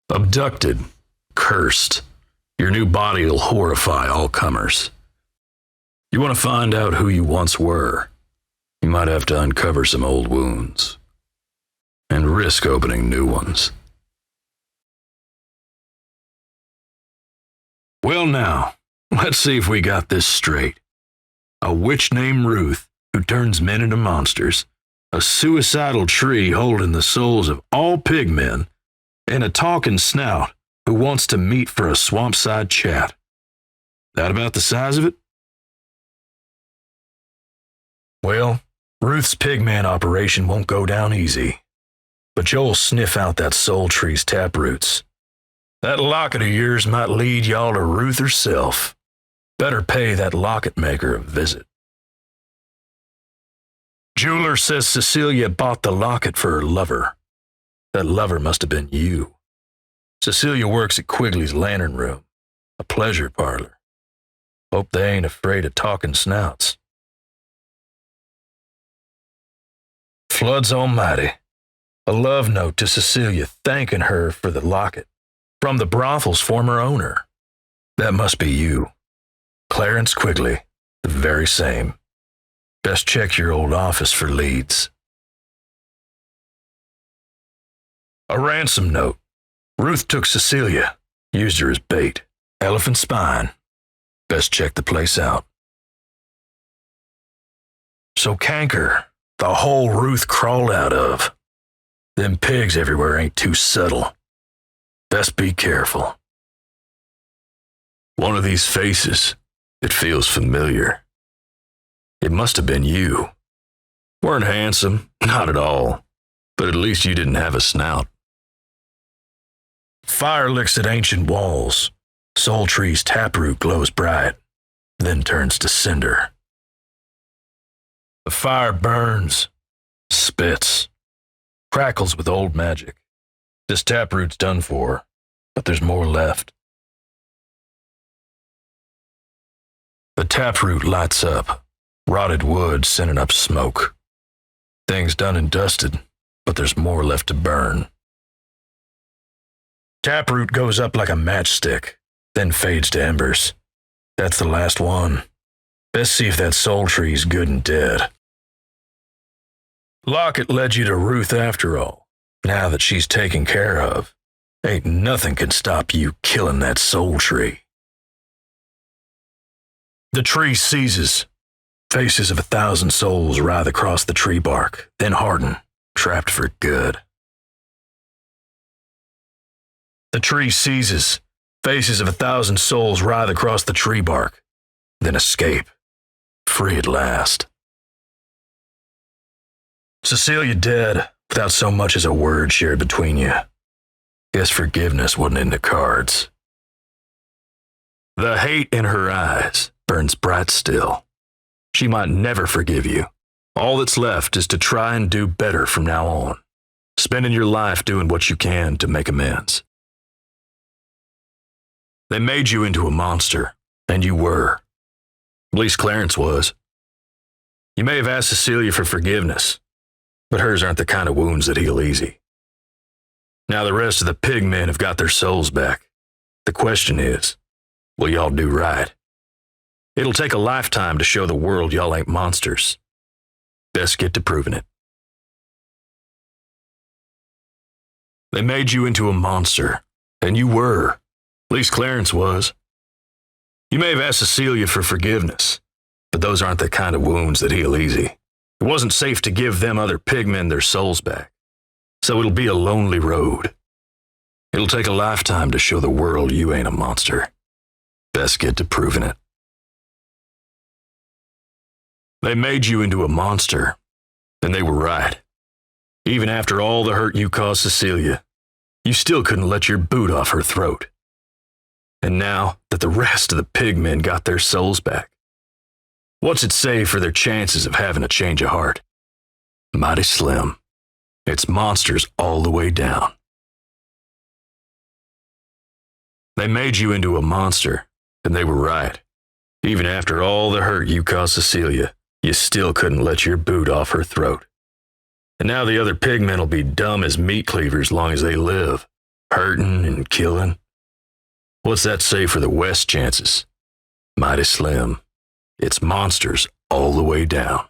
Abducted, cursed, your new body'll horrify all comers. You want to find out who you once were, you might have to uncover some old wounds and risk opening new ones. Well now, let's see if we got this straight. A witch named Ruth who turns men into monsters, a suicidal tree holding the souls of all pigmen, and a talking snout who wants to meet for a swampside chat. That about the size of it? Well, Ruth's pigman operation won't go down easy, but you'll sniff out that soul tree's taproots. That locket of yours might lead y'all to Ruth herself. Better pay that locket maker a visit. Jeweler says Cecilia bought the locket for her lover. That lover must have been you. Cecilia works at Quigley's Lantern Room, a pleasure parlor. Hope they ain't afraid of talking snouts. Floods almighty. A love note to Cecilia thanking her for the locket from the brothel's former owner. That must be you. Clarence Quigley, the very same. Best check your old office for leads. A ransom note. Ruth took Cecilia, used her as bait. Elephant spine. Best check the place out. So canker, the hole Ruth crawled out of. Them pigs everywhere ain't too subtle. Best be careful. One of these faces, it feels familiar. It must have been you. Weren't handsome, not at all, but at least you didn't have a snout. Fire licks at ancient walls. Soul tree's taproot glows bright, then turns to cinder. The fire burns, spits, crackles with old magic. This taproot's done for, but there's more left. The taproot lights up, rotted wood sending up smoke. Thing's done and dusted, but there's more left to burn. Taproot goes up like a matchstick, then fades to embers. That's the last one. Best see if that soul tree's good and dead. Locket led you to Ruth after all. Now that she's taken care of, ain't nothing can stop you killing that soul tree. The tree seizes. Faces of 1,000 souls writhe across the tree bark, then harden, trapped for good. The tree seizes. Faces of 1,000 souls writhe across the tree bark, then escape, free at last. Cecilia dead, without so much as a word shared between you. Guess forgiveness wasn't in the cards. The hate in her eyes burns bright still. She might never forgive you. All that's left is to try and do better from now on, spending your life doing what you can to make amends. They made you into a monster, and you were. At least Clarence was. You may have asked Cecilia for forgiveness, but hers aren't the kind of wounds that heal easy. Now the rest of the pigmen have got their souls back. The question is, will y'all do right? It'll take a lifetime to show the world y'all ain't monsters. Best get to proving it. They made you into a monster, and you were. At least Clarence was. You may have asked Cecilia for forgiveness, but those aren't the kind of wounds that heal easy. It wasn't safe to give them other pigmen their souls back, so it'll be a lonely road. It'll take a lifetime to show the world you ain't a monster. Best get to proving it. They made you into a monster, and they were right. Even after all the hurt you caused Cecilia, you still couldn't let your boot off her throat. And now that the rest of the pigmen got their souls back, what's it say for their chances of having a change of heart? Mighty slim. It's monsters all the way down. They made you into a monster, and they were right. Even after all the hurt you caused Cecilia, you still couldn't let your boot off her throat. And now the other pigmen will be dumb as meat cleavers long as they live. hurting and killing. What's that say for the West chances? Mighty slim. It's monsters all the way down.